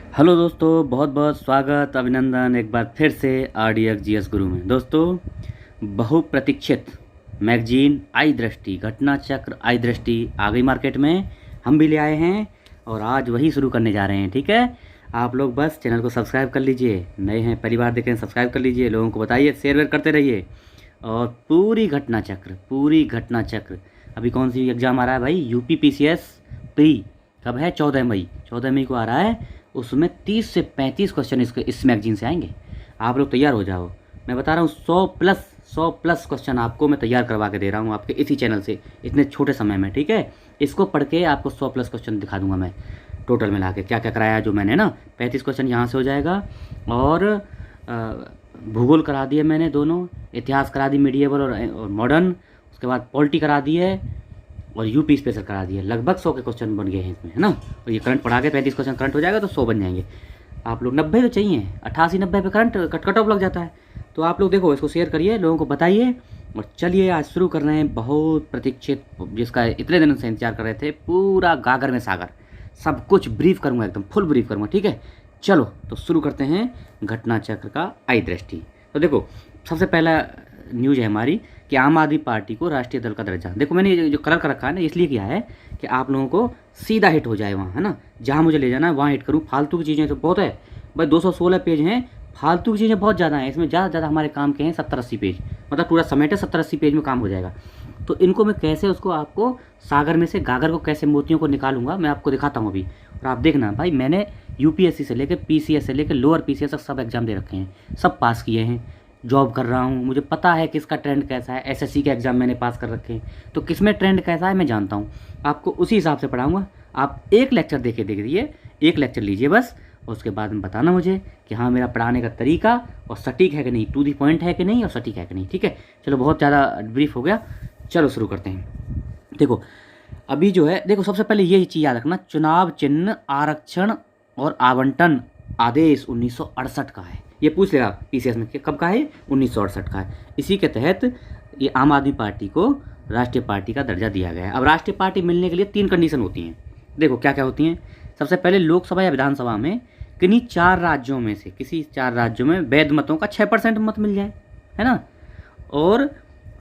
Hello दोस्तों, बहुत बहुत स्वागत अभिनंदन एक बार फिर से RDX GS गुरु में। दोस्तों, बहुप्रतीक्षित मैगजीन आई दृष्टि, घटना चक्र आई दृष्टि आ गई मार्केट में। हम भी ले आए हैं और आज वही शुरू करने जा रहे हैं। ठीक है, आप लोग बस चैनल को सब्सक्राइब कर लीजिए, नए हैं पहली बार देखें सब्सक्राइब कर लीजिए, लोगों को बताइए, शेयर वेयर करते रहिए। और पूरी घटना चक्र अभी कौन सी एग्ज़ाम आ रहा है भाई? UPPCS प्री कब है? 14 मई, 14 मई को आ रहा है। उसमें 30 से 35 क्वेश्चन इस मैगजीन से आएंगे। आप लोग तैयार हो जाओ, मैं बता रहा हूँ 100 प्लस क्वेश्चन आपको मैं तैयार करवा के दे रहा हूँ आपके इसी चैनल से इतने छोटे समय में। ठीक है, इसको पढ़ के आपको 100 प्लस क्वेश्चन दिखा दूंगा मैं टोटल मिला के क्या क्या कराया है जो मैंने ना। 35 क्वेश्चन यहाँ से हो जाएगा और भूगोल करा दिए मैंने दोनों, इतिहास करा दी मीडिएवल और मॉडर्न, उसके बाद पॉलिटी करा दी है और यूपी स्पेशल करा दिए। लगभग 100 के क्वेश्चन बन गए हैं इसमें, है ना। और ये करंट पढ़ा के 35 क्वेश्चन करंट हो जाएगा तो 100 बन जाएंगे। आप लोग 90 तो चाहिए, 88-90 पे करंट कट ऑफ लग जाता है। तो आप लोग देखो, इसको शेयर करिए, लोगों को बताइए और चलिए आज शुरू कर रहे हैं बहुत प्रतीक्षित, जिसका इतने दिनों से इंतजार कर रहे थे। पूरा गागर में सागर, सब कुछ ब्रीफ करूँगा, एकदम फुल ब्रीफ करूँगा। ठीक है, चलो तो शुरू करते हैं घटना चक्र का आई दृष्टि। तो देखो, सबसे पहला न्यूज़ है हमारी कि आम आदमी पार्टी को राष्ट्रीय दल का दर्जा। देखो, मैंने ये जो कलर कर रखा है ना, इसलिए किया है कि आप लोगों को सीधा हिट हो जाए वहाँ, है ना। जहाँ मुझे ले जाना है वहाँ हिट करूँ। फालतू की चीज़ें तो बहुत है भाई, 216 पेज हैं, फालतू की चीज़ें बहुत ज़्यादा हैं इसमें। ज़्यादा से ज़्यादा हमारे काम के हैं 70-80 पेज, मतलब पूरा समेटे 70-80 पेज में काम हो जाएगा। तो इनको मैं कैसे उसको आपको सागर में से गागर को कैसे मोतियों को निकालूंगा मैं आपको दिखाता हूँ अभी। और आप देखना भाई, मैंने UPSC से लेकर PCS से लेकर लोअर PCS तक सब एग्ज़ाम दे रखे हैं, सब पास किए हैं। जॉब कर रहा हूँ, मुझे पता है किसका ट्रेंड कैसा है। SSC के एग्ज़ाम मैंने पास कर रखे हैं, तो किस में ट्रेंड कैसा है मैं जानता हूँ। आपको उसी हिसाब से पढ़ाऊँगा। आप एक लेक्चर देख दीजिए, एक लेक्चर लीजिए बस, और उसके बाद में बताना मुझे कि हाँ मेरा पढ़ाने का तरीका और सटीक है कि नहीं, टू दी पॉइंट है कि नहीं और सटीक है कि नहीं। ठीक है, चलो बहुत ज़्यादा ब्रीफ हो गया, चलो शुरू करते हैं। देखो अभी जो है, देखो सबसे पहले ये चीज़ याद रखना, चुनाव चिन्ह आरक्षण और आवंटन आदेश 1968 का है। ये पूछ लेगा PCS में कि कब का है, 1968 का है। इसी के तहत ये आम आदमी पार्टी को राष्ट्रीय पार्टी का दर्जा दिया गया है। अब राष्ट्रीय पार्टी मिलने के लिए 3 कंडीशन होती हैं। देखो क्या क्या होती हैं। सबसे पहले लोकसभा या विधानसभा में किन्हीं 4 राज्यों में से किसी 4 राज्यों में वैध मतों का 6% मत मिल जाए, है ना। और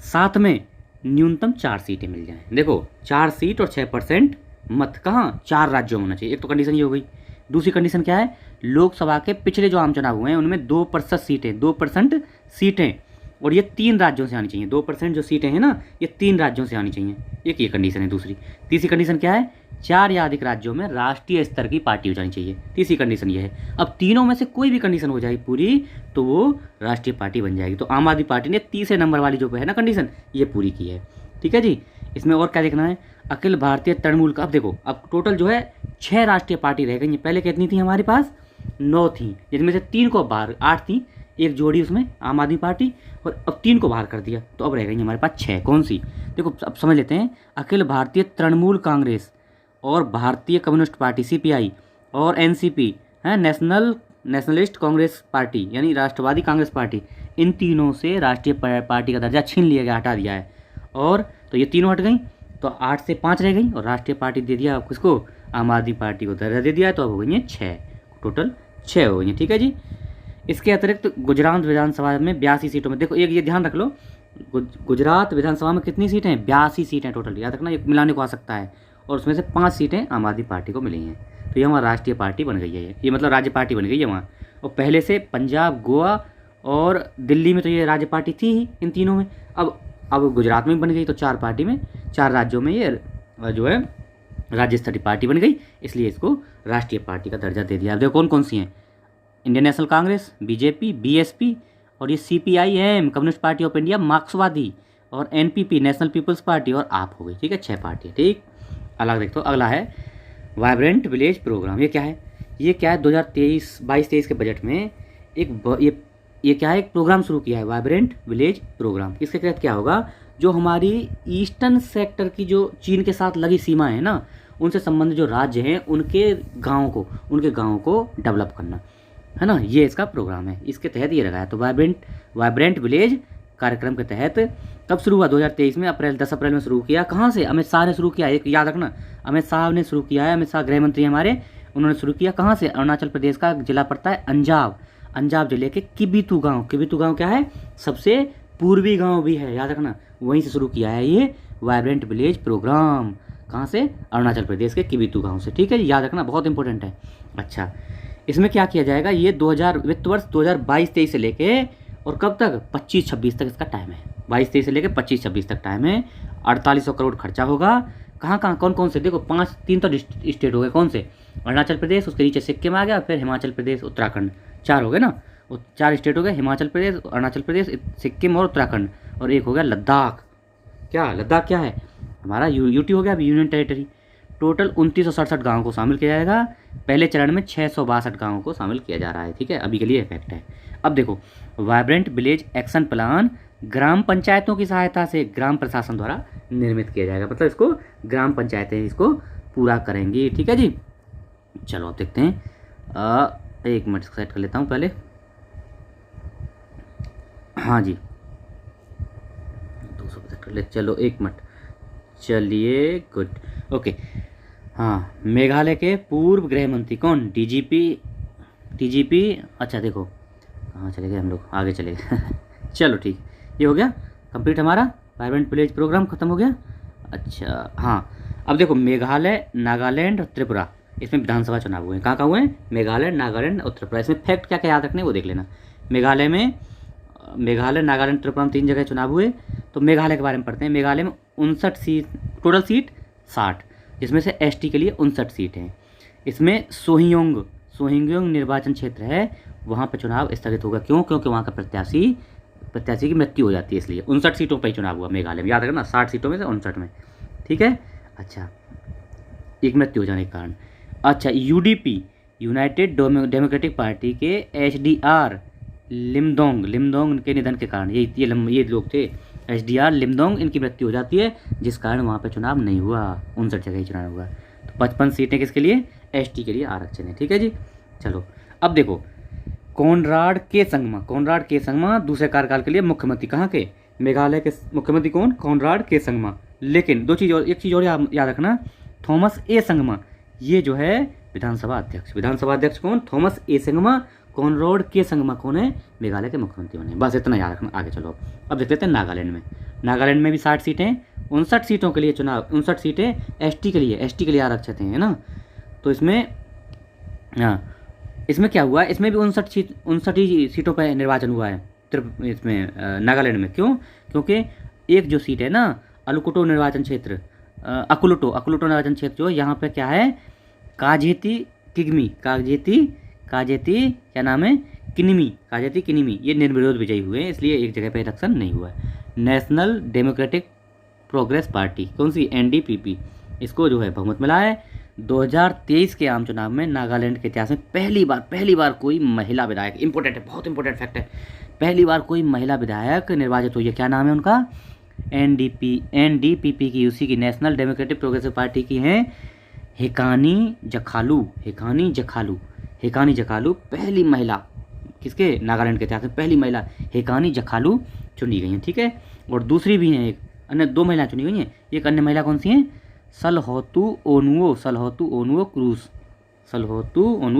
साथ में न्यूनतम 4 सीटें मिल जाएं। देखो 4 सीट और 6% मत कहाँ, 4 राज्यों में होना चाहिए। एक तो कंडीशन ये हो गई। दूसरी कंडीशन क्या है, लोकसभा के पिछले जो आम चुनाव हुए हैं उनमें 2% सीटें और ये 3 राज्यों से आनी चाहिए। 2% जो सीटें हैं ना, ये 3 राज्यों से आनी चाहिए। एक ये कंडीशन है। दूसरी तीसरी कंडीशन क्या है, 4 या अधिक राज्यों में राष्ट्रीय स्तर की पार्टी हो जानी चाहिए। तीसरी कंडीशन ये है। अब तीनों में से कोई भी कंडीशन हो जाएगी पूरी तो वो राष्ट्रीय पार्टी बन जाएगी। तो आम आदमी पार्टी ने तीसरे नंबर वाली जो है ना कंडीशन, ये पूरी की है। ठीक है जी। इसमें और क्या देखना है, अखिल भारतीय तृणमूल का। अब देखो, अब टोटल जो है 6 राष्ट्रीय पार्टी रह गई। पहले कितनी थी हमारे पास, 9 थी, जिनमें से 3 को बाहर, 8 थी, एक जोड़ी उसमें आम आदमी पार्टी, और अब 3 को बाहर कर दिया तो अब रह गई हमारे पास 6। कौन सी, देखो अब समझ लेते हैं। अखिल भारतीय तृणमूल कांग्रेस और भारतीय कम्युनिस्ट पार्टी CPI और NCP है, नेशनलिस्ट कांग्रेस पार्टी यानी राष्ट्रवादी कांग्रेस पार्टी, इन तीनों से राष्ट्रीय पार्टी का दर्जा छीन लिया गया, हटा दिया है। और तो ये तीनों हट गई तो 8 से 5 रह गई और राष्ट्रीय पार्टी दे दिया किसको, आम आदमी पार्टी को दर्जा दे दिया, तो अब हो गई हैं 6, टोटल 6 हो गई हैं। ठीक है जी। इसके अतिरिक्त गुजरात विधानसभा में 82 सीटों में, देखो एक ये ध्यान रख लो, गुजरात विधानसभा में कितनी सीटें हैं, 82 सीटें टोटल, याद रखना, ये मिलाने को आ सकता है। और उसमें से 5 सीटें आम आदमी पार्टी को मिली हैं। तो ये हमारा राष्ट्रीय पार्टी बन गई है, ये मतलब राज्य पार्टी बन गई है वहाँ। और पहले से पंजाब, गोवा और दिल्ली में तो ये राज्य पार्टी थी ही इन तीनों में। अब गुजरात में बन गई, तो 4 पार्टी में 4 राज्यों में ये जो है राज्य स्तरीय पार्टी बन गई, इसलिए इसको राष्ट्रीय पार्टी का दर्जा दे दिया। देखो कौन कौन सी हैं, Indian national Congress, BJP, BSP और ये CPIM communist party of India, मार्क्सवादी, और NPP नेशनल पीपल्स पार्टी, और आप हो गई। ठीक है, 6 पार्टी। ठीक, अलग देखो। अगला है वाइब्रेंट विलेज प्रोग्राम। ये क्या है, ये क्या है, 2022-23 के बजट में ये क्या है, एक प्रोग्राम शुरू किया है, वाइब्रेंट विलेज प्रोग्राम। इसके तहत क्या होगा, जो हमारी ईस्टर्न सेक्टर की जो चीन के साथ लगी सीमा है ना, उनसे संबंधित जो राज्य हैं उनके गाँव को डेवलप करना, है ना, ये इसका प्रोग्राम है। इसके तहत ये लगाया। तो वाइब्रेंट विलेज कार्यक्रम के तहत कब शुरू हुआ, 2023 में 10 अप्रैल में शुरू किया। कहाँ से, अमित शाह ने शुरू किया। एक याद रखना, अमित शाह ने शुरू किया है, अमित शाह गृह मंत्री हमारे, उन्होंने शुरू किया। कहाँ से? अरुणाचल प्रदेश का जिला पड़ता है अंजाव, अंजाव जिले के किबिथू गांव। किबिथू गांव क्या है? सबसे पूर्वी गांव भी है, याद रखना। वहीं से शुरू किया है ये वाइब्रेंट विलेज प्रोग्राम। कहाँ से? अरुणाचल प्रदेश के किबिथू गांव से। ठीक है, याद रखना, बहुत इंपॉर्टेंट है। अच्छा, इसमें क्या किया जाएगा? ये 2000 वित्त वर्ष 2022-23 से लेके और कब तक? 25-26 तक इसका टाइम है। 22-23 से लेके 25-26 तक टाइम है। 4800 करोड़ खर्चा होगा। कहाँ कहाँ, कौन कौन से? देखो, 3 तो स्टेट हो गए। कौन से? अरुणाचल प्रदेश, उसके नीचे सिक्किम आ गया, फिर हिमाचल प्रदेश, उत्तराखंड। 4 हो गए ना, 4 स्टेट हो गए, हिमाचल प्रदेश, अरुणाचल प्रदेश, सिक्किम और उत्तराखंड। और एक हो गया लद्दाख। क्या लद्दाख क्या है? हमारा यूटी हो गया, अभी यूनियन टेरिटरी। टोटल 2967 गाँवों को शामिल किया जाएगा। पहले चरण में 662 गाँवों को शामिल किया जा रहा है। ठीक है, अभी के लिए इफेक्ट है। अब देखो, वाइब्रेंट विलेज एक्शन प्लान ग्राम पंचायतों की सहायता से ग्राम प्रशासन द्वारा निर्मित किया जाएगा। मतलब इसको ग्राम पंचायतें इसको पूरा करेंगी। ठीक है जी, चलो अब देखते हैं। एक मिनट सेट कर लेता हूँ पहले। हाँ जी, 200 सेट कर ले। चलो एक मिनट, चलिए, गुड, ओके। हाँ, मेघालय के पूर्व गृह मंत्री कौन? डीजीपी। अच्छा देखो, कहाँ चले गए हम लोग, आगे चले गए। चलो ठीक, ये हो गया कंप्लीट, हमारा वाइब्रेंट विलेज प्रोग्राम खत्म हो गया। अच्छा हाँ, अब देखो, मेघालय, नागालैंड और त्रिपुरा, इसमें विधानसभा चुनाव हुए हैं। कहाँ कहाँ हुए हैं? मेघालय, नागालैंड और त्रिपुरा। इसमें फैक्ट क्या क्या याद रखने वो देख लेना। मेघालय, नागालैंड, त्रिपुरा में 3 जगह चुनाव हुए। तो मेघालय के बारे में पढ़ते हैं। मेघालय में 59 सीट, टोटल सीट 60, जिसमें से एसटी के लिए 59 सीट हैं। इसमें सोहिंग्योंग निर्वाचन क्षेत्र है, वहाँ पर चुनाव स्थगित होगा। क्यों? क्योंकि वहाँ का प्रत्याशी की मृत्यु हो जाती है, इसलिए 59 सीटों पर ही चुनाव हुआ मेघालय में, याद रखना, 60 सीटों में से 59 में। ठीक है, अच्छा, एक मृत्यु हो जाने के कारण। अच्छा, यूडीपी, यूनाइटेड डेमोक्रेटिक पार्टी के एचडीआर लिमदोंग के निधन के कारण, ये लोग थे, एचडीआर लिमदोंग, इनकी मृत्यु हो जाती है, जिस कारण वहाँ पर चुनाव नहीं हुआ। 59 जगह ही चुनाव हुआ। तो 55 सीटें किसके लिए? एसटी के लिए आरक्षण है। ठीक है जी, चलो अब देखो, कोनराड के संगमा दूसरे कार्यकाल के लिए मुख्यमंत्री। कहाँ के? मेघालय के मुख्यमंत्री कौन? कोनराड के संगमा। लेकिन एक चीज़ और याद रखना, थॉमस ए संगमा, ये जो है विधानसभा अध्यक्ष कौन? थॉमस ए संगमा। कॉनराड के संगमा कौन है? मेघालय के मुख्यमंत्री बने। बस इतना याद रखना। आगे चलो, अब देख लेते हैं नागालैंड में भी 60 सीटें, 59 सीटों के लिए चुनाव, 59 सीटें एसटी के लिए आरक्षित हैं, है ना। तो इसमें हाँ, इसमें क्या हुआ? इसमें भी 59 ही सीटों पर निर्वाचन हुआ है इसमें नागालैंड में। क्यों? क्योंकि एक जो सीट है ना, अकुलुटो निर्वाचन क्षेत्र जो यहाँ पे क्या है, काजेती क्या नाम है, किनिमी, ये निर्विरोध विजयी हुए हैं, इसलिए एक जगह पे इलेक्शन नहीं हुआ है। नेशनल डेमोक्रेटिक प्रोग्रेस पार्टी, कौन सी? एनडीपीपी, इसको जो है बहुमत मिला है। 2023 के आम चुनाव में नागालैंड के इतिहास में पहली बार कोई महिला विधायक, इंपॉर्टेंट है, बहुत इंपॉर्टेंट फैक्ट है, पहली बार कोई महिला विधायक निर्वाचित हुई है। क्या नाम है उनका? एनडीपीपी की, उसी की, नेशनल डेमोक्रेटिक प्रोग्रेसिव पार्टी की हैं हेकानी जखालू, पहली महिला, किसके? नागालैंड के इतिहास में पहली महिला हेकानी जखालू चुनी गई हैं। ठीक है, और दूसरी भी हैं, एक अन्य 2 महिलाएं चुनी गई हैं। एक अन्य महिला कौन सी हैं? सलहोतु ओनुओ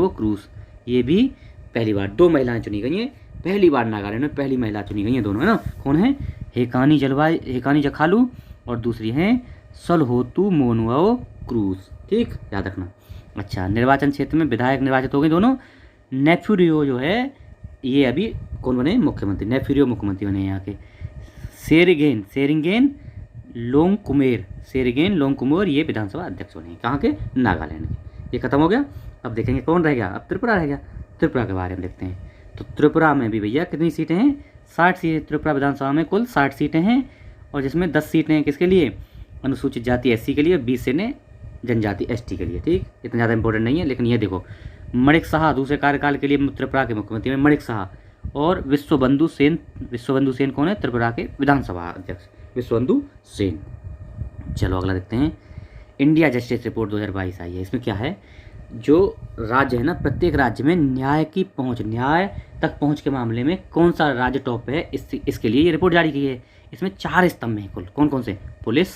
क्रूस, ये भी पहली बार 2 महिलाएं चुनी गई हैं। पहली बार नागालैंड में पहली महिला चुनी गई हैं, दोनों, है ना। कौन है? हेकानी जखालू, और दूसरी हैं सलहोतु मोनुओ क्रूस। ठीक, याद रखना। अच्छा, निर्वाचन क्षेत्र में विधायक निर्वाचित हो गए दोनों। नेफ्यूरियो जो है, ये अभी कौन बने? मुख्यमंत्री। नेफ्यूरियो मुख्यमंत्री बने यहाँ के। सेरिंगेन लोंगकुमेर, ये विधानसभा अध्यक्ष बने। कहाँ के? नागालैंड के। ये खत्म हो गया। अब देखेंगे कौन रह गया? अब त्रिपुरा रह गया। त्रिपुरा के बारे में देखते हैं। तो त्रिपुरा में भी भैया कितनी सीटें हैं? 60 सीटें। त्रिपुरा विधानसभा में कुल 60 सीटें हैं, और जिसमें 10 सीटें किसके लिए? अनुसूचित जाति एससी के लिए, 20 सीटें जनजाति एसटी के लिए। ठीक, इतना ज़्यादा इंपॉर्टेंट नहीं है, लेकिन ये देखो, मणिक साहा दूसरे कार्यकाल के लिए त्रिपुरा के मुख्यमंत्री में मणिक साहा, और विश्वबंधु सेन कौन है? त्रिपुरा के विधानसभा अध्यक्ष विश्वबंधु सेन। चलो अगला देखते हैं। इंडिया जस्टिस रिपोर्ट 2022 आई है। इसमें क्या है? जो राज्य है ना, प्रत्येक राज्य में न्याय तक पहुंच के मामले में कौन सा राज्य टॉप पे है, इसके लिए ये रिपोर्ट जारी की है। इसमें 4 स्तंभ हैं कुल। कौन कौन से? पुलिस,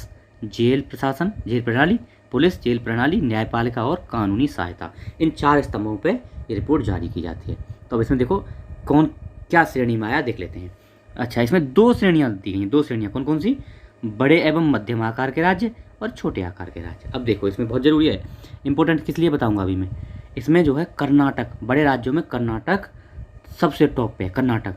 जेल प्रणाली, पुलिस, जेल प्रणाली, न्यायपालिका और कानूनी सहायता, इन 4 स्तंभों पे ये रिपोर्ट जारी की जाती है। तो अब इसमें देखो कौन क्या श्रेणी में आया देख लेते हैं। अच्छा, इसमें 2 श्रेणियाँ दी गई हैं। 2 श्रेणियाँ कौन कौन सी? बड़े एवं मध्यम आकार के राज्य और छोटे आकार के राज्य। अब देखो इसमें बहुत ज़रूरी है, इंपॉर्टेंट किस लिए बताऊंगा अभी मैं। इसमें जो है कर्नाटक, बड़े राज्यों में कर्नाटक सबसे टॉप पे है, कर्नाटक,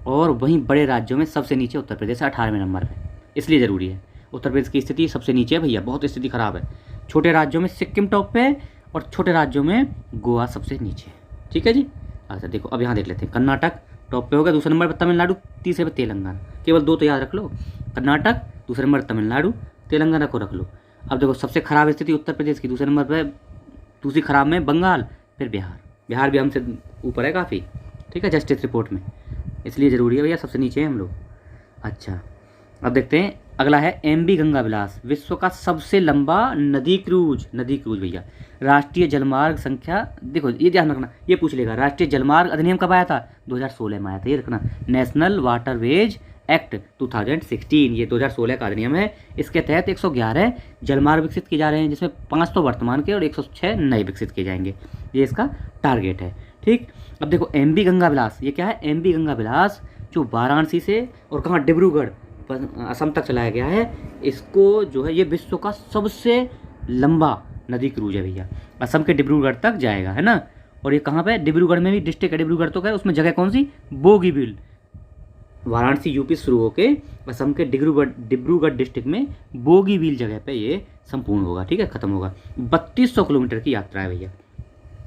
और वहीं बड़े राज्यों में सबसे नीचे उत्तर प्रदेश 18वें नंबर पे। इसलिए ज़रूरी है, उत्तर प्रदेश की स्थिति सबसे नीचे है भैया, बहुत स्थिति खराब है। छोटे राज्यों में सिक्किम टॉप पे है और छोटे राज्यों में गोवा सबसे नीचे है। ठीक है जी। अच्छा देखो अब यहाँ देख लेते हैं, कर्नाटक टॉप पे होगा, दूसरे नंबर पर तमिलनाडु, तीसरे पर तेलंगाना। केवल 2 तो याद रख लो, कर्नाटक, दूसरे नंबर तमिलनाडु, तेलंगाना को रख लो। अब देखो सबसे खराब स्थिति उत्तर प्रदेश की, दूसरे नंबर पर, दूसरी खराब में बंगाल, फिर बिहार। बिहार भी हमसे ऊपर है काफ़ी, ठीक है, जस्टिस रिपोर्ट में, इसलिए ज़रूरी है भैया, सबसे नीचे हैं हम लोग। अच्छा अब देखते हैं अगला है एमबी गंगा विलास, विश्व का सबसे लंबा नदी क्रूज भैया। राष्ट्रीय जलमार्ग संख्या, देखो ये ध्यान रखना, ये पूछ लेगा राष्ट्रीय जलमार्ग अधिनियम कब आया था? 2016 में आया था, ये रखना। नेशनल वाटरवेज एक्ट 2016, ये 2016 का अधिनियम है। इसके तहत 111 जलमार्ग विकसित किए जा रहे हैं, जिसमें 5 तो वर्तमान के और 106 नए विकसित किए जाएंगे। ये इसका टारगेट है। ठीक, अब देखो एमबी गंगा विलास, ये क्या है? एमबी गंगा विलास जो वाराणसी से और कहाँ, डिब्रूगढ़, असम तक चलाया गया है। इसको जो है ये विश्व का सबसे लंबा नदी क्रूज है भैया, असम के डिब्रूगढ़ तक जाएगा, है ना। और ये कहाँ पे? डिब्रूगढ़ में भी डिस्ट्रिक्ट है डिब्रूगढ़, तो क्या है उसमें, जगह कौन सी? बोगीबील। वाराणसी यूपी शुरू होके असम के डिब्रूगढ़ डिस्ट्रिक्ट में बोगीबील जगह पे ये संपूर्ण होगा, ठीक है, खत्म होगा। 3200 किलोमीटर की यात्रा है भैया।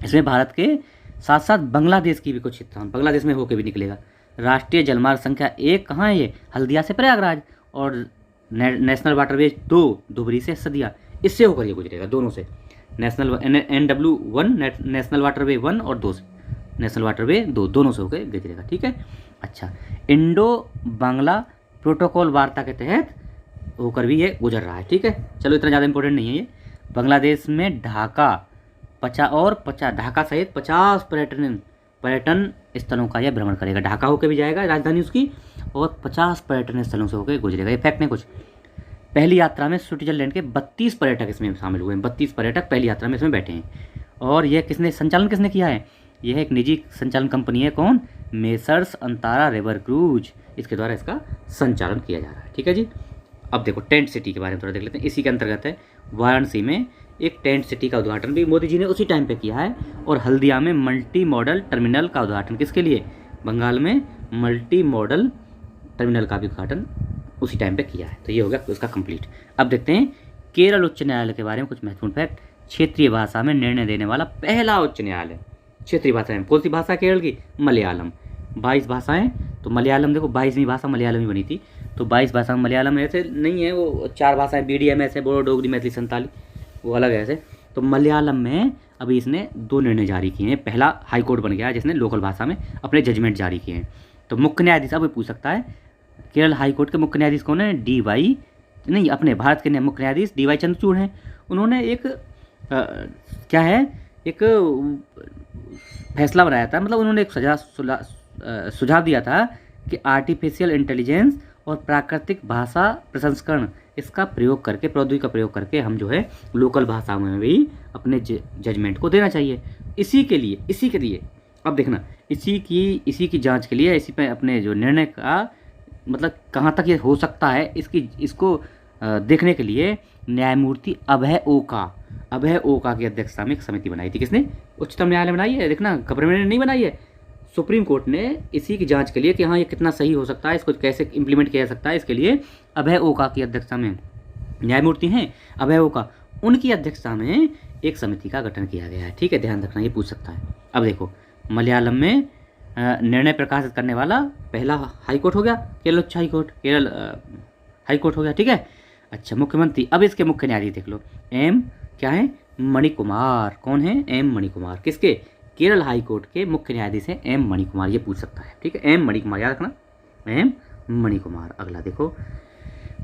इसमें भारत के साथ साथ बांग्लादेश की भी कुछ हिस्सा, बांग्लादेश में होके भी निकलेगा। राष्ट्रीय जलमार्ग संख्या 1 कहाँ है? ये हल्दिया से प्रयागराज, और नेशनल वाटरवेज 2 धुबरी से सदिया, इससे होकर ये गुजरेगा, दोनों से। नेशनल NW1 नेशनल वाटरवे 1 और 2 से, नेशनल वाटरवे 2 दोनों से होकर गुजरेगा, ठीक है। अच्छा, इंडो बांग्ला प्रोटोकॉल वार्ता के तहत होकर भी ये गुजर रहा है, ठीक है। चलो इतना ज़्यादा इंपॉर्टेंट नहीं है ये। बांग्लादेश में ढाका ढाका सहित 50 पर्यटन स्थलों का यह भ्रमण करेगा। ढाका होकर भी जाएगा राजधानी उसकी, और 50 पर्यटन स्थलों से होकर गुजरेगा। ये फैक्ट नहीं कुछ। पहली यात्रा में स्विट्जरलैंड के 32 पर्यटक इसमें शामिल हुए हैं। 32 पर्यटक पहली यात्रा में इसमें बैठे हैं। और यह संचालन किसने किया है? यह एक निजी संचालन कंपनी है। कौन? मेसर्स अंतारा रिवर क्रूज, इसके द्वारा इसका संचालन किया जा रहा है, ठीक है जी। अब देखो टेंट सिटी के बारे में थोड़ा देख लेते हैं। इसी के अंतर्गत है वाराणसी में एक टेंट सिटी का उद्घाटन भी मोदी जी ने उसी टाइम पे किया है, और हल्दिया में मल्टी मॉडल टर्मिनल का उद्घाटन किसके लिए? बंगाल में मल्टी मॉडल टर्मिनल का भी उद्घाटन उसी टाइम पे किया है। तो ये हो गया उसका कंप्लीट। अब देखते हैं केरल उच्च न्यायालय के बारे में कुछ महत्वपूर्ण फैक्ट। क्षेत्रीय भाषा में निर्णय देने वाला पहला उच्च न्यायालय। क्षेत्रीय भाषा में कौन सी भाषा केरल की? मलयालम। 22 भाषाएं, तो मलयालम देखो 22वीं भाषा मलयालम ही बनी थी, तो 22 भाषा मलयालम ऐसे नहीं है, वो 4 भाषाएं BDMS है, बोडो, डोगरी, मैथिली, संताली, वो अलग है ऐसे। तो मलयालम में अभी इसने 2 निर्णय जारी किए हैं। पहला हाईकोर्ट बन गया है जिसने लोकल भाषा में अपने जजमेंट जारी किए हैं। तो मुख्य न्यायाधीश, अब पूछ सकता है केरल हाईकोर्ट के मुख्य न्यायाधीश कौन है? अपने भारत के मुख्य न्यायाधीश DY चंद्रचूड़ हैं। उन्होंने एक एक फैसला बनाया था, मतलब उन्होंने एक सुझाव दिया था कि आर्टिफिशियल इंटेलिजेंस और प्राकृतिक भाषा प्रसंस्करण, इसका प्रयोग करके, प्रौद्योगिकी का प्रयोग करके हम जो है लोकल भाषा में भी अपने जजमेंट को देना चाहिए। इसी के लिए अब देखना, इसी की जांच के लिए, इसी पे अपने जो निर्णय का मतलब कहाँ तक ये हो सकता है, इसको देखने के लिए न्यायमूर्ति अभय ओका की अध्यक्षता में एक समिति बनाई थी। किसने? उच्चतम न्यायालय बनाई है। देखना, गवर्नमेंट ने नहीं बनाई है, सुप्रीम कोर्ट ने इसी की जांच के लिए कि हाँ ये कितना सही हो सकता है, इसको कैसे इंप्लीमेंट किया जा सकता है, इसके लिए अभय ओका की अध्यक्षता में न्यायमूर्ति हैं अभय ओका, उनकी अध्यक्षता में एक समिति का गठन किया गया है, ठीक है, ध्यान रखना, ये पूछ सकता है। अब देखो मलयालम में निर्णय प्रकाशित करने वाला पहला हाईकोर्ट हो गया केरल उच्च हाईकोर्ट, केरल हाईकोर्ट हो गया, ठीक है। अच्छा, मुख्यमंत्री, अब इसके मुख्य न्यायाधीश देख लो, क्या है? मणिकुमार। कौन है? मणिकुमार। किसके? केरल हाईकोर्ट के मुख्य न्यायाधीश हैं मणिकुमार, ये पूछ सकता है, ठीक है, मणिकुमार, याद रखना, मणिकुमार। अगला देखो,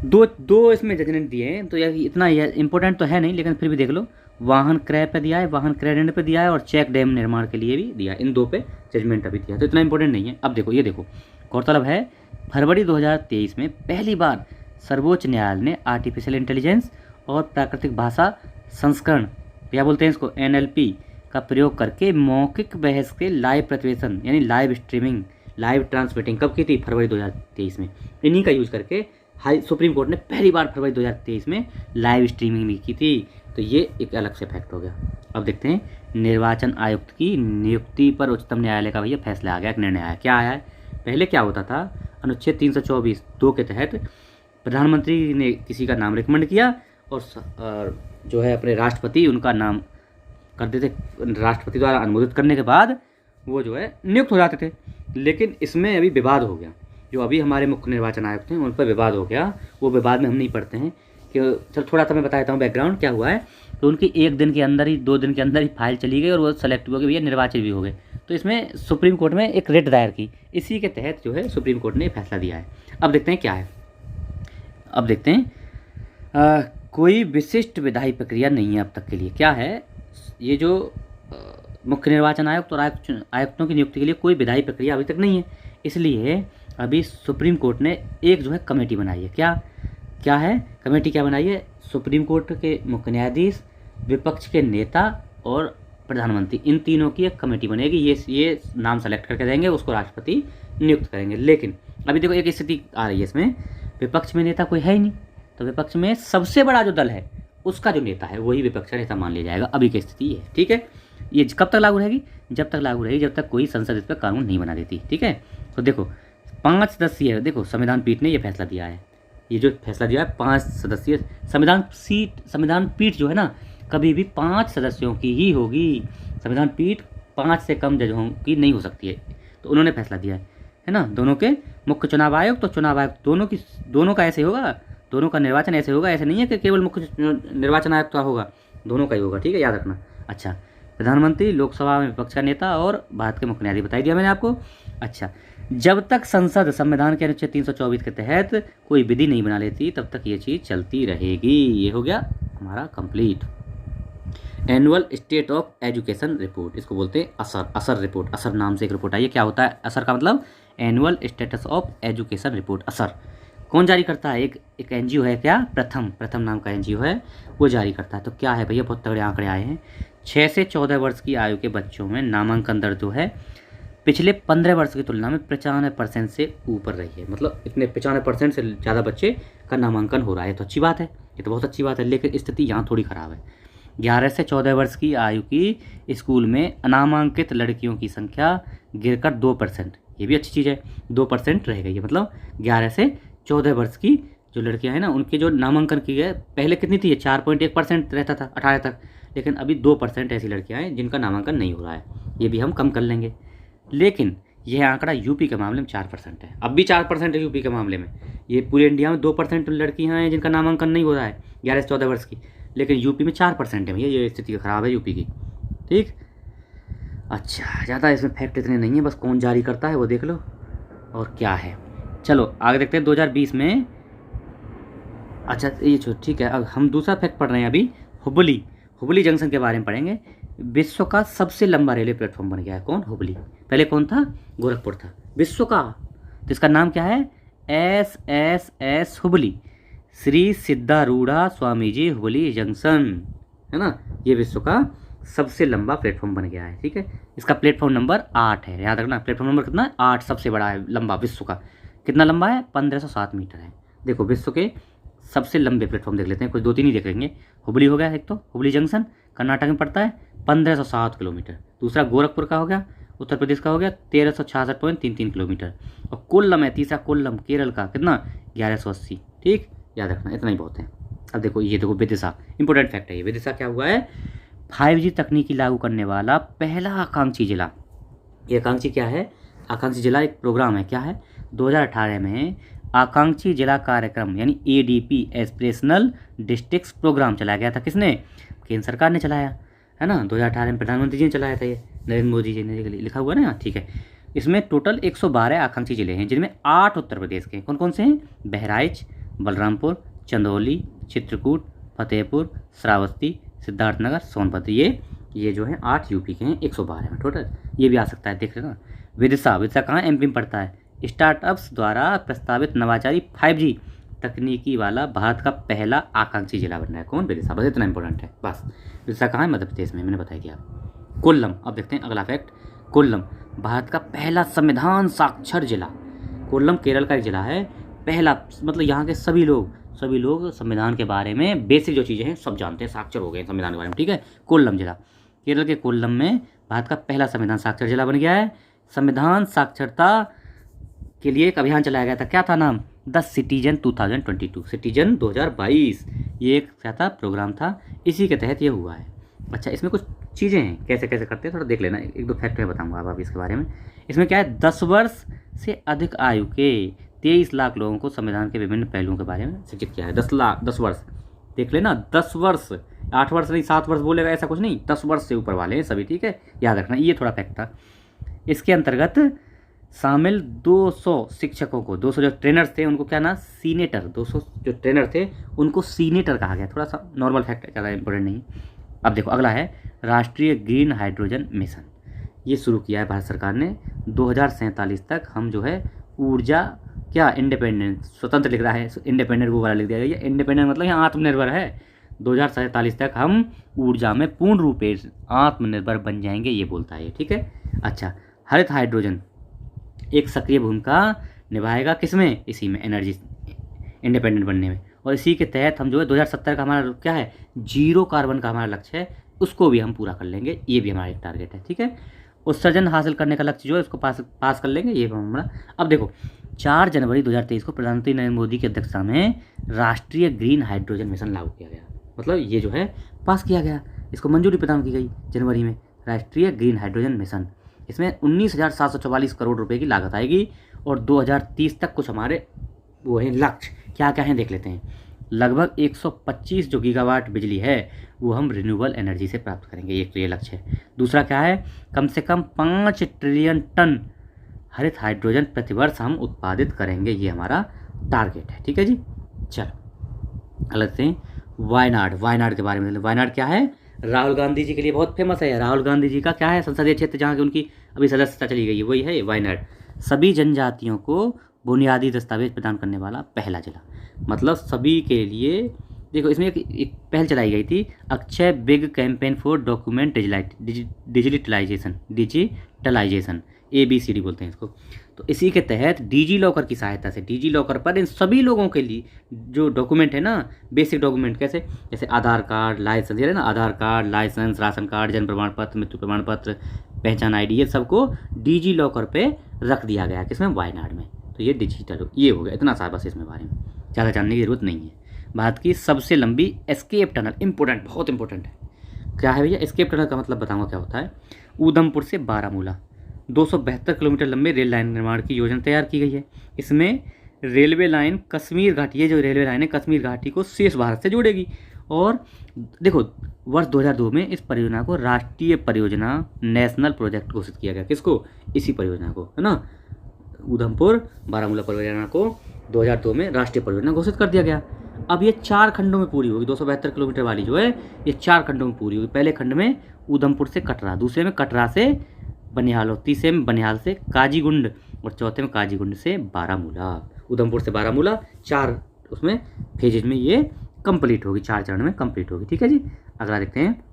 दो इसमें जजमेंट दिए हैं, तो यह इतना इंपॉर्टेंट तो है नहीं, लेकिन फिर भी देख लो। वाहन क्रय पे दिया है, वाहन क्रय ऋण पे दिया है, और चेक डैम निर्माण के लिए भी दिया है। इन 2 पे जजमेंट अभी दिया, तो इतना इंपॉर्टेंट नहीं है। अब देखो, ये देखो, गौरतलब है फरवरी 2023 में पहली बार सर्वोच्च न्यायालय ने आर्टिफिशियल इंटेलिजेंस और प्राकृतिक भाषा संस्करण, क्या बोलते हैं इसको, NLP का प्रयोग करके मौखिक बहस के लाइव प्रतिवेदन यानी लाइव स्ट्रीमिंग, लाइव ट्रांसमिटिंग कब की थी, फरवरी 2023 में। इन्हीं का यूज करके सुप्रीम कोर्ट ने पहली बार फरवरी 2023 में लाइव स्ट्रीमिंग भी की थी। तो ये एक अलग से फैक्ट हो गया। अब देखते हैं निर्वाचन आयुक्त की नियुक्ति पर उच्चतम न्यायालय का भैया फैसला आ गया, एक निर्णय आया। क्या आया है, पहले क्या होता था, अनुच्छेद 324(2) के तहत प्रधानमंत्री ने किसी का नाम रिकमेंड किया और जो है अपने राष्ट्रपति उनका नाम कर देते, राष्ट्रपति द्वारा अनुमोदित करने के बाद वो जो है नियुक्त हो जाते थे। लेकिन इसमें अभी विवाद हो गया, जो अभी हमारे मुख्य निर्वाचन आयुक्त हैं उन पर विवाद हो गया। वो विवाद में हम नहीं पढ़ते हैं कि चल थोड़ा सा मैं बता देता हूँ बैकग्राउंड क्या हुआ है। तो उनकी 1 दिन के अंदर ही 2 दिन के अंदर ही फाइल चली गई और वो सेलेक्ट हो गए भैया, निर्वाचित भी हो गए। तो इसमें सुप्रीम कोर्ट में एक रिट दायर की, इसी के तहत जो है सुप्रीम कोर्ट ने फैसला दिया है। अब देखते हैं क्या है, अब देखते हैं कोई विशिष्ट विधायी प्रक्रिया नहीं है अब तक के लिए। क्या है, ये जो मुख्य निर्वाचन आयुक्त और आयुक्तों की नियुक्ति के लिए कोई विधायी प्रक्रिया अभी तक नहीं है, इसलिए अभी सुप्रीम कोर्ट ने एक जो है कमेटी बनाई है। क्या है कमेटी, क्या बनाई है, सुप्रीम कोर्ट के मुख्य न्यायाधीश, विपक्ष के नेता और प्रधानमंत्री, इन तीनों की एक कमेटी बनेगी। ये नाम सेलेक्ट करके देंगे, उसको राष्ट्रपति नियुक्त करेंगे। लेकिन अभी देखो एक स्थिति आ रही है इसमें, विपक्ष में नेता कोई है ही नहीं, तो विपक्ष में सबसे बड़ा जो दल है उसका जो नेता है वही विपक्ष का नेता मान लिया जाएगा। अभी की स्थिति है, ठीक है। ये कब तक लागू रहेगी, जब तक लागू रहेगी जब तक कोई संसद इस पर कानून नहीं बना देती, ठीक है। तो देखो 5 सदस्यीय, देखो संविधान पीठ ने ये फैसला दिया है, ये जो फैसला दिया है 5 सदस्यीय संविधान पीठ जो है ना, कभी भी 5 सदस्यों की ही होगी। संविधान पीठ 5 से कम जजों की नहीं हो सकती है। तो उन्होंने फैसला दिया है ना, दोनों के मुख्य चुनाव आयोग, तो चुनाव आयोग दोनों का ऐसे होगा, दोनों का निर्वाचन ऐसे होगा। ऐसे नहीं है कि केवल मुख्य निर्वाचन आयुक्त का होगा, दोनों का ही होगा, ठीक है, याद रखना। अच्छा, प्रधानमंत्री, लोकसभा में विपक्ष का नेता और भारत के मुख्य न्यायाधीश, बताई दिया मैंने आपको। अच्छा, जब तक संसद संविधान के अनुच्छेद 324 के तहत कोई विधि नहीं बना लेती तब तक ये चीज़ चलती रहेगी। ये हो गया हमारा complete. Annual state of education report, इसको बोलते हैं असर रिपोर्ट। असर नाम से एक रिपोर्ट आई है। क्या होता है असर का मतलब, annual status of education report. असर कौन जारी करता है, एक एनजीओ है, क्या, प्रथम नाम का एनजीओ है, वो जारी करता है। तो क्या है भैया, बहुत तगड़े आंकड़े आए हैं। 6 से 14 वर्ष की आयु के बच्चों में नामांकन दर जो है पिछले 15 वर्ष की तुलना में 95% से ऊपर रही है। मतलब इतने 95% से ज़्यादा बच्चे का नामांकन हो रहा है। तो अच्छी बात है, ये तो बहुत अच्छी बात है। लेकिन स्थिति यहाँ थोड़ी ख़राब है। 11 से 14 वर्ष की आयु की स्कूल में अनामांकित लड़कियों की संख्या गिरकर 2%, ये भी अच्छी चीज़ है, 2% रह गई है। मतलब 11 से 14 वर्ष की जो लड़कियां हैं ना, उनके जो नामांकन की गए, पहले कितनी थी, 4.1% रहता था 18 तक, लेकिन अभी 2% ऐसी लड़कियां हैं जिनका नामांकन नहीं हो रहा है। ये भी हम कम कर लेंगे। लेकिन यह आंकड़ा यूपी के मामले में 4% है, अब भी 4% है यूपी के मामले में। ये पूरे इंडिया में 2% लड़कियां हैं जिनका नामांकन नहीं हो रहा है 11 से 14 वर्ष की, लेकिन यूपी में 4% है भैया। ये स्थिति ख़राब है यूपी की, ठीक। अच्छा, ज़्यादा इसमें फैक्ट इतने नहीं है, बस कौन जारी करता है वो देख लो और क्या है। चलो आगे देखते हैं 2020 में। अच्छा ये ठीक है, अब हम दूसरा फैक्ट पढ़ रहे हैं अभी। हुबली जंक्शन के बारे में पढ़ेंगे। विश्व का सबसे लंबा रेलवे प्लेटफॉर्म बन गया है, कौन, हुबली। पहले कौन था, गोरखपुर था। विश्व का, तो इसका नाम क्या है, SSS हुबली, श्री सिद्धारूढ़ा स्वामी जी हुबली जंक्शन, है ना। ये विश्व का सबसे लंबा प्लेटफॉर्म बन गया है, ठीक है। इसका प्लेटफॉर्म नंबर 8 है, याद रखना। प्लेटफॉर्म नंबर कितना है, 8, सबसे बड़ा है लंबा विश्व का। कितना लंबा है, 1507 मीटर है। देखो विश्व के सबसे लंबे प्लेटफॉर्म देख लेते हैं, कुछ 2-3 ही देख लेंगे। हुबली हो गया एक, तो हुबली जंक्शन कर्नाटक में पड़ता है, 1507 किलोमीटर। दूसरा गोरखपुर का हो गया, उत्तर प्रदेश का हो गया, 1366.33 किलोमीटर। और कोल्लम है तीसरा, कोल्लम केरल का, कितना, 1180, ठीक, याद रखना, इतना ही बहुत है। अब देखो ये देखो विदिशा, इंपॉर्टेंट फैक्ट है ये। विदिशा क्या हुआ है, 5G तकनीकी लागू करने वाला पहला आकांक्षी जिला। ये आकांक्षी क्या है, आकांक्षी जिला एक प्रोग्राम है, क्या है, 2018 में आकांक्षी जिला कार्यक्रम यानी ADP एस्पिरेशनल डिस्ट्रिक्ट्स प्रोग्राम चलाया गया था। किसने, केंद्र सरकार ने चलाया है ना। 2018 में प्रधानमंत्री जी ने चलाया था, ये नरेंद्र मोदी जी ने लिखा हुआ है ना, ठीक है। इसमें टोटल 112 आकांक्षी जिले हैं, जिनमें 8 उत्तर प्रदेश के। कौन कौन से हैं, बहराइच, बलरामपुर, चंदौली, चित्रकूट, फतेहपुर, श्रावस्ती, सिद्धार्थनगर, सोनभद्र। ये जो है 8 यूपी के हैं 112 में टोटल। ये भी आ सकता है, देख लेना। विदिशा कहाँ MP में पड़ता है। स्टार्टअप्स द्वारा प्रस्तावित नवाचारी 5G तकनीकी वाला भारत का पहला आकांक्षी जिला बन रहा है। कौन? विदिशा। बस इतना इंपॉर्टेंट है बस। विदिशा कहाँ है? मध्य प्रदेश में, मैंने बताया दिया। कोल्लम, अब देखते हैं अगला फैक्ट। कोल्लम भारत का पहला संविधान साक्षर जिला। कोल्लम केरल का एक जिला है, पहला, मतलब यहाँ के सभी लोग संविधान के बारे में बेसिक जो चीज़ें हैं सब जानते हैं, साक्षर हो गए संविधान के बारे में, ठीक है। कोल्लम जिला, केरल के कोल्लम में भारत का पहला संविधान साक्षर जिला बन गया है। संविधान साक्षरता के लिए एक अभियान चलाया गया था, क्या था नाम? द सिटीजन 2022, सिटीजन 2022, ये एक क्या था? प्रोग्राम था, इसी के तहत ये हुआ है। अच्छा, इसमें कुछ चीज़ें हैं, कैसे कैसे करते हैं थोड़ा देख लेना, एक दो फैक्ट मैं बताऊंगा अब इसके बारे में। इसमें क्या है? 10 वर्ष से अधिक आयु के 23 लाख लोगों को संविधान के विभिन्न पहलुओं के बारे में शिक्षित किया है। 10 वर्ष, देख लेना, 10 वर्ष, 8 वर्ष नहीं 7 वर्ष बोलेगा ऐसा कुछ नहीं, 10 वर्ष से ऊपर वाले हैं सभी, ठीक है, याद रखना, ये थोड़ा फैक्ट था। इसके अंतर्गत शामिल 200 शिक्षकों को, 200 जो ट्रेनर्स थे उनको क्या ना? सीनेटर, 200 जो ट्रेनर थे उनको सीनेटर कहा गया। थोड़ा सा नॉर्मल फैक्ट है, ज़्यादा इंपॉर्टेंट नहीं। अब देखो अगला है राष्ट्रीय ग्रीन हाइड्रोजन मिशन। ये शुरू किया है भारत सरकार ने। 2047 तक हम जो है ऊर्जा क्या इंडिपेंडेंट, स्वतंत्र लिख रहा है, इंडिपेंडेंट वो वाला लिख दिया गया। इंडिपेंडेंट मतलब यहाँ आत्मनिर्भर है। 2047 तक हम ऊर्जा में पूर्ण रूप से आत्मनिर्भर बन जाएंगे, ये बोलता है, ठीक है। अच्छा, हरित हाइड्रोजन एक सक्रिय भूमिका निभाएगा किसमें? इसी में, एनर्जी इंडिपेंडेंट बनने में। और इसी के तहत हम जो है 2070 का हमारा क्या है? 0 कार्बन का हमारा लक्ष्य है, उसको भी हम पूरा कर लेंगे, ये भी हमारा एक टारगेट है, ठीक है। उत्सर्जन हासिल करने का लक्ष्य जो है उसको पास कर लेंगे, ये हमारा। अब देखो 4 जनवरी 2023 को प्रधानमंत्री नरेंद्र मोदी की अध्यक्षता में राष्ट्रीय ग्रीन हाइड्रोजन मिशन लागू किया गया, मतलब ये जो है पास किया गया, इसको मंजूरी प्रदान की गई जनवरी में, राष्ट्रीय ग्रीन हाइड्रोजन मिशन। इसमें 19,744 करोड़ रुपए की लागत आएगी और 2030 तक कुछ हमारे वो हैं लक्ष्य, क्या क्या हैं देख लेते हैं। लगभग 125 जो गीगावाट बिजली है वो हम रिन्यूएबल एनर्जी से प्राप्त करेंगे, एक तो ये लक्ष्य है। दूसरा क्या है? कम से कम 5 ट्रिलियन टन हरित हाइड्रोजन प्रतिवर्ष हम उत्पादित करेंगे, ये हमारा टारगेट है, ठीक है जी। चलो अलग से वायनाड के बारे में। वायनाड क्या है? राहुल गांधी जी के लिए बहुत फेमस है। राहुल गांधी जी का क्या है? संसदीय क्षेत्र जहाँ की उनकी अभी सदस्यता चली गई है, वही है वायनाड। सभी जनजातियों को बुनियादी दस्तावेज प्रदान करने वाला पहला जिला, मतलब सभी के लिए। देखो इसमें एक पहल चलाई गई थी, Akshay big campaign for document digitalization, ABCD बोलते हैं इसको। तो इसी के तहत डिजी लॉकर की सहायता से, डिजी लॉकर पर इन सभी लोगों के लिए जो डॉक्यूमेंट है ना, बेसिक डॉक्यूमेंट, कैसे? जैसे आधार कार्ड, लाइसेंस, ये है ना, आधार कार्ड, लाइसेंस, राशन कार्ड, जन्म प्रमाण पत्र, मृत्यु प्रमाण पत्र, पहचान ID, ये सबको डिजी लॉकर पे रख दिया गया, किसमें? वायनाड में। तो ये डिजिटल ये हो गया, इतना सा बस इसमें बारे में ज़्यादा जानने की जरूरत नहीं है। भारत की सबसे लंबी एस्केप टनल, इंपॉर्टेंट, बहुत इंपॉर्टेंट है। क्या है भैया? एस्केप टनल का मतलब बताऊंगा क्या होता है। उधमपुर से बारामूला 272 किलोमीटर लंबे रेल लाइन निर्माण की योजना तैयार की गई है। इसमें रेलवे लाइन कश्मीर घाटी, ये जो रेलवे लाइन है कश्मीर घाटी को शेष भारत से जोड़ेगी। और देखो वर्ष 2002 में इस परियोजना को राष्ट्रीय परियोजना, नेशनल प्रोजेक्ट घोषित किया गया। किसको? इसी परियोजना को, है ना, उधमपुर बारामूला परियोजना को 2002 में राष्ट्रीय परियोजना घोषित कर दिया गया। अब ये 4 खंडों में पूरी होगी, 272 किलोमीटर वाली जो है ये 4 खंडों में पूरी होगी। पहले खंड में उधमपुर से कटरा, दूसरे में कटरा से बनिहाल, और तीसरे में बनिहाल से काजीगुंड, और चौथे में काजीगुंड से बारामूला। उधमपुर से बारामूला 4 उसमें फेजेज में ये कंप्लीट होगी, 4 चरण में कंप्लीट होगी, ठीक है जी। अगला देखते हैं।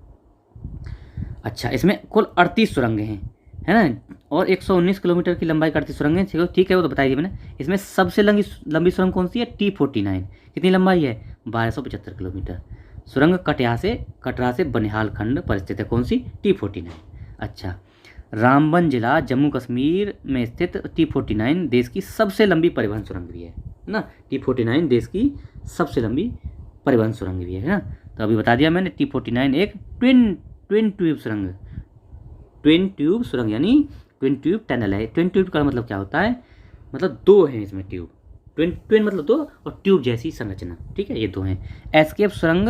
अच्छा, इसमें कुल 38 सुरंगें हैं, है ना, और 119 किलोमीटर की लंबाई का 38 सुरंगें, ठीक है, वो तो बताई थी मैंने। इसमें सबसे लंबी सुरंग कौन सी है? T49। कितनी लंबाई है? 1275 किलोमीटर। सुरंग कटरा से बनिहाल खंड पर स्थित है, कौन सी? T49। अच्छा, रामबन जिला जम्मू कश्मीर में स्थित T49 देश की सबसे लंबी परिवहन सुरंग भी है ना। T49 देश की सबसे लंबी परिवहन सुरंग भी है ना। तो अभी बता दिया मैंने, T49 एक ट्विन ट्यूब सुरंग, ट्विन ट्यूब सुरंग यानी ट्विन ट्यूब टनल है। ट्विन ट्यूब का मतलब क्या होता है? मतलब 2 हैं इसमें ट्यूब, ट्विन मतलब 2, और ट्यूब जैसी संरचना, ठीक है, ये 2 हैं। एस्केप सुरंग,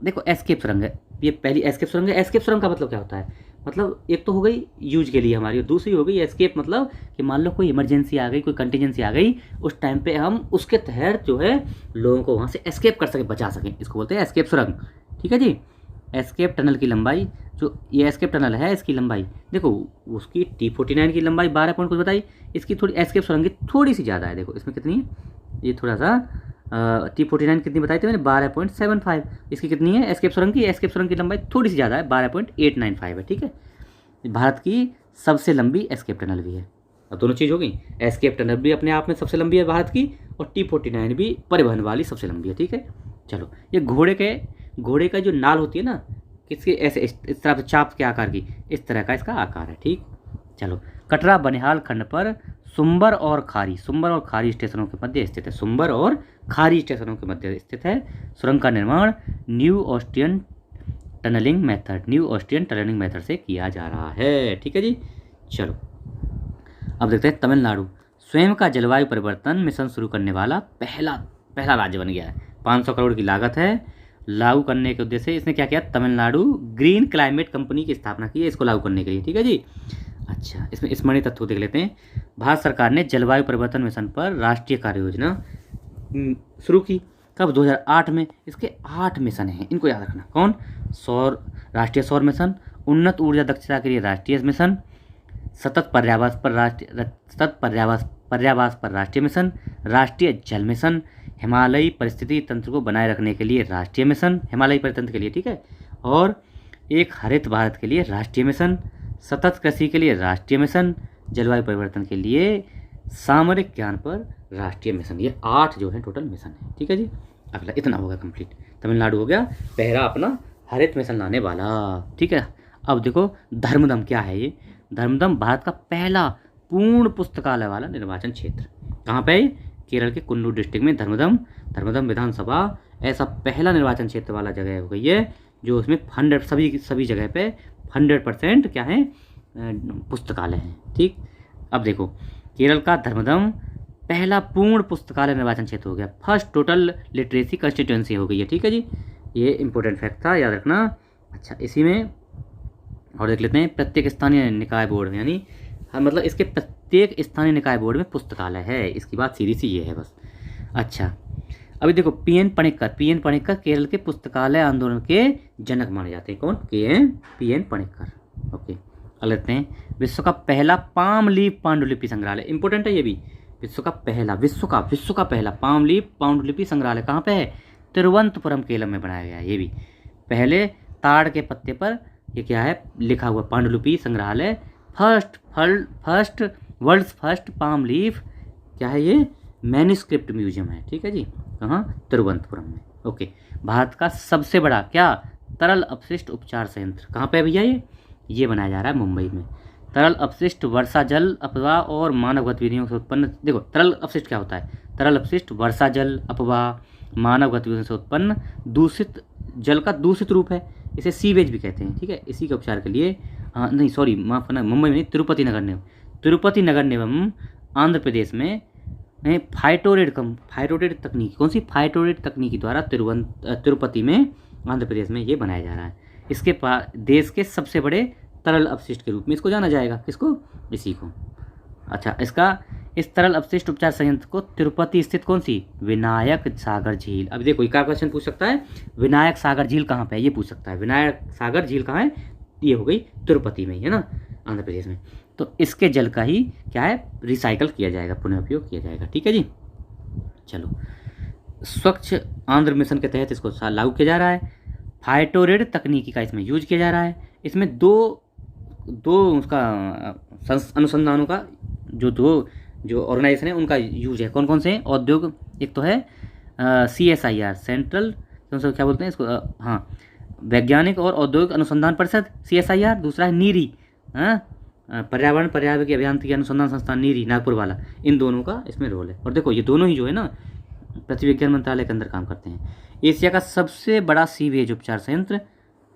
देखो एस्केप सुरंग है, ये पहली एस्केप सुरंग है। एस्केप सुरंग का मतलब क्या होता है? मतलब एक तो हो गई यूज के लिए हमारी, और दूसरी हो गई एस्केप, मतलब कि मान लो कोई इमरजेंसी आ गई, कोई कंटीजेंसी आ गई, उस टाइम पे हम उसके तहत जो है लोगों को वहाँ से एस्केप कर सकें, बचा सकें, इसको बोलते हैं एस्केप सुरंग, ठीक है जी। एस्केप टनल की लंबाई, जो ये एस्केप टनल है इसकी लंबाई, देखो उसकी T49 की लंबाई 12 पॉइंट कुछ बताई, इसकी थोड़ी एस्केप सुरंग की थोड़ी सी ज़्यादा है। देखो इसमें कितनी है, ये थोड़ा सा T49 कितनी बताई थी मैंने, 12.75। इसकी कितनी है एस्केप सुरंग की, एस्केप सुरंग की लंबाई थोड़ी सी ज़्यादा है, 12.895 है, ठीक है। भारत की सबसे लंबी एस्केप टनल भी है। अब दोनों चीज़ हो गई, एस्केप टनल भी अपने आप में सबसे लंबी है भारत की, और T49 भी परिवहन वाली सबसे लंबी है, ठीक है। चलो, ये घोड़े का जो नाल होती है ना, किसके ऐसे इस तरह से चाप के आकार की, इस तरह का इसका आकार है, ठीक। चलो, कटरा बनिहाल खंड पर सुंबर और खारी स्टेशनों के मध्य स्थित है, सुंबर और खारी स्टेशनों के मध्य स्थित है सुरंग का निर्माण न्यू ऑस्ट्रियन टनलिंग मेथड से किया जा रहा है, ठीक है जी। चलो, अब देखते हैं तमिलनाडु स्वयं का जलवायु परिवर्तन मिशन शुरू करने वाला पहला राज्य बन गया है। 500 करोड़ की लागत है, लागू करने के उद्देश्य से इसने क्या किया, तमिलनाडु ग्रीन क्लाइमेट कंपनी की स्थापना की है इसको लागू करने के लिए, ठीक है जी। अच्छा, इसमें स्मरणीय तथ्य देख लेते हैं। भारत सरकार ने जलवायु परिवर्तन मिशन पर राष्ट्रीय कार्य योजना शुरू की, कब, 2008 में। इसके 8 मिशन हैं, इनको याद रखना। कौन, राष्ट्रीय सौर मिशन, उन्नत ऊर्जा दक्षता के लिए राष्ट्रीय मिशन, सतत पर्यावास पर राष्ट्रीय मिशन, राष्ट्रीय जल मिशन, हिमालयी परिस्थिति तंत्र को बनाए रखने के लिए राष्ट्रीय मिशन, हिमालयी परितंत्र के लिए, ठीक है, और एक हरित भारत के लिए राष्ट्रीय मिशन, सतत कृषि के लिए राष्ट्रीय मिशन, जलवायु परिवर्तन के लिए सामरिक ज्ञान पर राष्ट्रीय मिशन। ये 8 जो है टोटल मिशन है, ठीक है जी। अगला इतना होगा कंप्लीट, तमिलनाडु हो गया पहला अपना हरित मिशन लाने वाला, ठीक है। अब देखो धर्मदम क्या है, ये धर्मदम भारत का पहला पूर्ण पुस्तकालय वाला निर्वाचन क्षेत्र। कहाँ पे है, केरल के कुल्लू डिस्ट्रिक्ट में धर्मदम विधानसभा ऐसा पहला निर्वाचन क्षेत्र वाला जगह हो गई है जो उसमें 100 सभी जगह पे 100% क्या है, पुस्तकालय हैं, ठीक। अब देखो, केरल का धर्मदम पहला पूर्ण पुस्तकालय निर्वाचन क्षेत्र हो गया, फर्स्ट टोटल लिटरेसी कंस्टिट्यूएंसी हो गई है, ठीक है जी। ये इंपॉर्टेंट फैक्ट था, याद रखना। अच्छा, इसी में और देख लेते हैं, प्रत्येक स्थानीय निकाय बोर्ड में, यानी मतलब इसके प्रत्येक स्थानीय निकाय बोर्ड में पुस्तकालय है, इसकी बात सीधी सी ये है बस। अच्छा, अभी देखो पीएन पणिक्कर केरल के पुस्तकालय आंदोलन के जनक माने जाते हैं। कौन, पीएन पणिक्कर, ओके। अब लेते हैं, विश्व का पहला पाम लीफ पांडुलिपि संग्रहालय, इंपॉर्टेंट है ये भी। विश्व का पहला पाम लीफ पांडुलिपि संग्रहालय कहाँ पे है, तिरुवनंतपुरम केरल में बनाया गया है। ये भी पहले ताड़ के पत्ते पर ये क्या है लिखा हुआ, पांडुलिपि संग्रहालय, वर्ल्ड्स फर्स्ट पाम लीफ क्या है, ये मैन्युस्क्रिप्ट म्यूजियम है, ठीक है जी। कहाँ, तिरुवनंतपुरम में, ओके। भारत का सबसे बड़ा क्या तरल अपशिष्ट उपचार संयंत्र कहाँ पे है भैया, ये बनाया जा रहा है मुंबई में। तरल अपशिष्ट वर्षा जल अपवाह और मानव गतिविधियों से उत्पन्न, देखो तरल अपशिष्ट क्या होता है, तरल अपशिष्ट वर्षा जल अपवाह मानव गतिविधियों से उत्पन्न दूषित जल का दूषित रूप है, इसे सीवेज भी कहते हैं, ठीक है। इसी के उपचार के लिए नहीं सॉरी माफ करना, मुंबई में नहीं, तिरुपति नगर निगम आंध्र प्रदेश में फाइटोरेट तकनीकी, कौन सी फाइटोरेट तकनीकी द्वारा तिरुपति में आंध्र प्रदेश में ये बनाया जा रहा है। इसके देश के सबसे बड़े तरल अपशिष्ट के रूप में इसको जाना जाएगा, किसको, इसी को। अच्छा, इस तरल अपशिष्ट उपचार संयंत्र को तिरुपति स्थित कौन सी, विनायक सागर झील। अब देखो क्या क्वेश्चन पूछ सकता है, विनायक सागर झील कहाँ पे है, ये पूछ सकता है। विनायक सागर झील कहाँ है, ये हो गई तिरुपति में, है ना, आंध्र प्रदेश में। तो इसके जल का ही क्या है, रिसाइकल किया जाएगा, पुनः उपयोग किया जाएगा, ठीक है जी। चलो, स्वच्छ आंध्र मिशन के तहत इसको लागू किया जा रहा है। फाइटोरेट तकनीकी का इसमें यूज किया जा रहा है। इसमें दो उसका अनुसंधानों का जो ऑर्गेनाइजेशन है उनका यूज है। कौन कौन से औद्योग, एक तो है CSIR, सेंट्रल क्या बोलते हैं इसको, हाँ, वैज्ञानिक और औद्योगिक अनुसंधान परिषद CSIR। दूसरा है नीरी, पर्यावरण पर्यावरण अभियांत्रिकी अनुसंधान संस्थान नीरी, नागपुर वाला। इन दोनों का इसमें रोल है। और देखो ये दोनों ही जो है ना पृथ्वी विज्ञान मंत्रालय के अंदर काम करते हैं। एशिया का सबसे बड़ा सीवेज उपचार संयंत्र,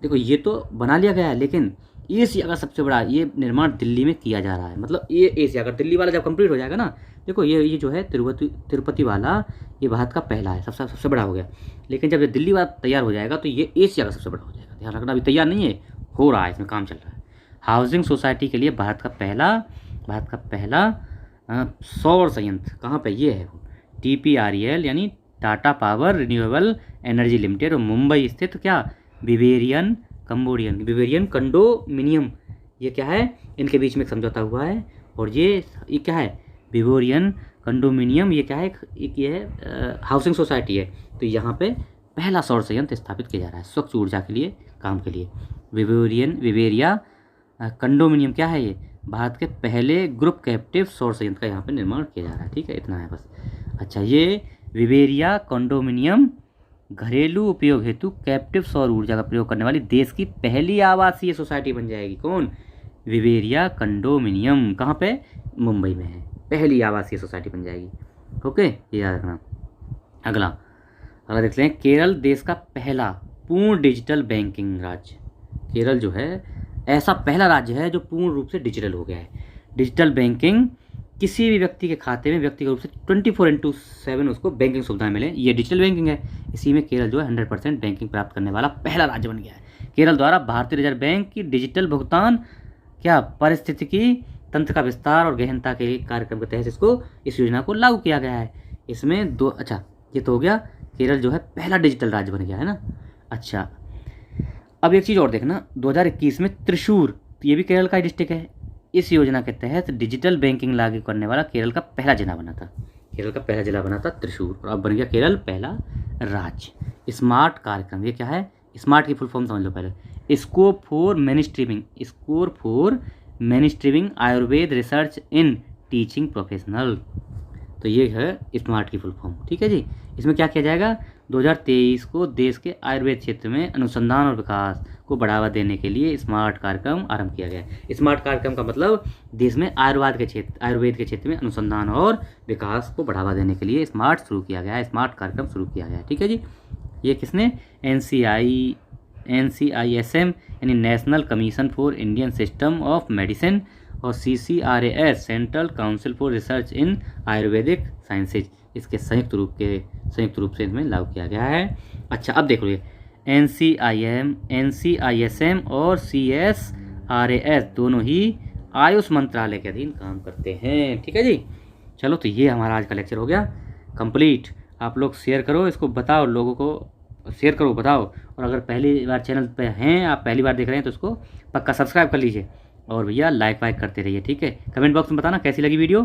देखो ये तो बना लिया गया है, लेकिन एशिया का सबसे बड़ा ये निर्माण दिल्ली में किया जा रहा है। मतलब ये एशिया का, दिल्ली वाला जब कंप्लीट हो जाएगा ना, देखो ये जो है तिरुपति वाला, ये भारत का पहला है, सबसे बड़ा हो गया। लेकिन जब ये दिल्ली वाला तैयार हो जाएगा तो ये एशिया का सबसे बड़ा हो जाएगा। ध्यान रखना, अभी तैयार नहीं है, हो रहा है, इसमें काम चल रहा है। हाउसिंग सोसाइटी के लिए भारत का पहला सौर संयंत्र कहाँ पे, ये है TPREL यानी Tata power renewable energy limited, और मुंबई स्थित क्या विवेरियन कंडोमिनियम, ये क्या है, इनके बीच में एक समझौता हुआ है। और ये क्या है, विवेरियन कंडोमिनियम, ये क्या है, एक ये है हाउसिंग सोसाइटी है। तो यहाँ पे पहला सौर संयंत्र स्थापित किया जा रहा है स्वच्छ ऊर्जा के लिए, काम के लिए। विवेरिया कंडोमिनियम क्या है, ये भारत के पहले ग्रुप कैप्टिव सौर संयंत्र का यहाँ पे निर्माण किया जा रहा है। ठीक है, इतना है बस। अच्छा, ये विवेरिया कंडोमिनियम घरेलू उपयोग हेतु कैप्टिव सौर ऊर्जा का प्रयोग करने वाली देश की पहली आवासीय सोसाइटी बन जाएगी। कौन? विवेरिया कंडोमिनियम। कहाँ पे? मुंबई में है, पहली आवासीय सोसाइटी बन जाएगी। ओके, ये याद रखना। अगला देखते हैं, केरल देश का पहला पूर्ण डिजिटल बैंकिंग राज्य। केरल जो है ऐसा पहला राज्य है जो पूर्ण रूप से डिजिटल हो गया है। डिजिटल बैंकिंग, किसी भी व्यक्ति के खाते में व्यक्तिगत रूप से 24/7 उसको बैंकिंग सुविधाएं मिले, ये डिजिटल बैंकिंग है। इसी में केरल जो है 100% बैंकिंग प्राप्त करने वाला पहला राज्य बन गया है। केरल द्वारा भारतीय रिजर्व बैंक की डिजिटल भुगतान क्या पारिस्थितिकी तंत्र का विस्तार और गहनता के कार्यक्रम के तहत इस योजना को लागू किया गया है। इसमें अच्छा, ये तो हो गया, केरल जो है पहला डिजिटल राज्य बन गया है ना। अच्छा, अब एक चीज़ और देखना, 2021 में त्रिशूर, ये भी केरल का ही डिस्ट्रिक्ट है, इस योजना के तहत डिजिटल बैंकिंग लागू करने वाला केरल का पहला जिला बना था। केरल का पहला जिला बना था त्रिशूर, और अब बन गया केरल पहला राज्य। स्मार्ट कार्यक्रम, ये क्या है? स्मार्ट की फुल फॉर्म समझ लो पहले। Scope for mainstreaming Ayurveda research in teaching professional, तो ये है स्मार्ट की फुल फॉर्म। ठीक है जी। इसमें क्या किया जाएगा? 2023 को देश के आयुर्वेद क्षेत्र में अनुसंधान और विकास को बढ़ावा देने के लिए स्मार्ट कार्यक्रम आरंभ किया गया है। स्मार्ट कार्यक्रम का मतलब देश में आयुर्वेद के क्षेत्र में अनुसंधान और विकास को बढ़ावा देने के लिए स्मार्ट शुरू किया गया है, स्मार्ट कार्यक्रम शुरू किया गया है। ठीक है जी। ये किसने? NCISM यानी national commission for Indian system of medicine, और CCRAS central council for research in Ayurvedic sciences, इसके संयुक्त रूप से इसमें लागू किया गया है। अच्छा, अब देख लो, ये NCISM और CSRAS दोनों ही आयुष मंत्रालय के अधीन काम करते हैं। ठीक है जी। चलो, तो ये हमारा आज का लेक्चर हो गया कंप्लीट। आप लोग शेयर करो, इसको बताओ, लोगों को शेयर करो, बताओ। और अगर पहली बार चैनल पे हैं, आप पहली बार देख रहे हैं, तो इसको पक्का सब्सक्राइब कर लीजिए, और भैया लाइक वाइक करते रहिए। ठीक है, कमेंट बॉक्स में बताना कैसी लगी वीडियो,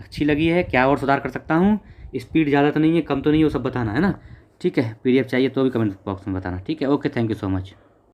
अच्छी लगी है, क्या और सुधार कर सकता हूँ, स्पीड ज़्यादा तो नहीं है, कम तो नहीं है, वो सब बताना है ना। ठीक है, PDF चाहिए तो भी कमेंट बॉक्स में बताना। ठीक है, okay, thank you so much.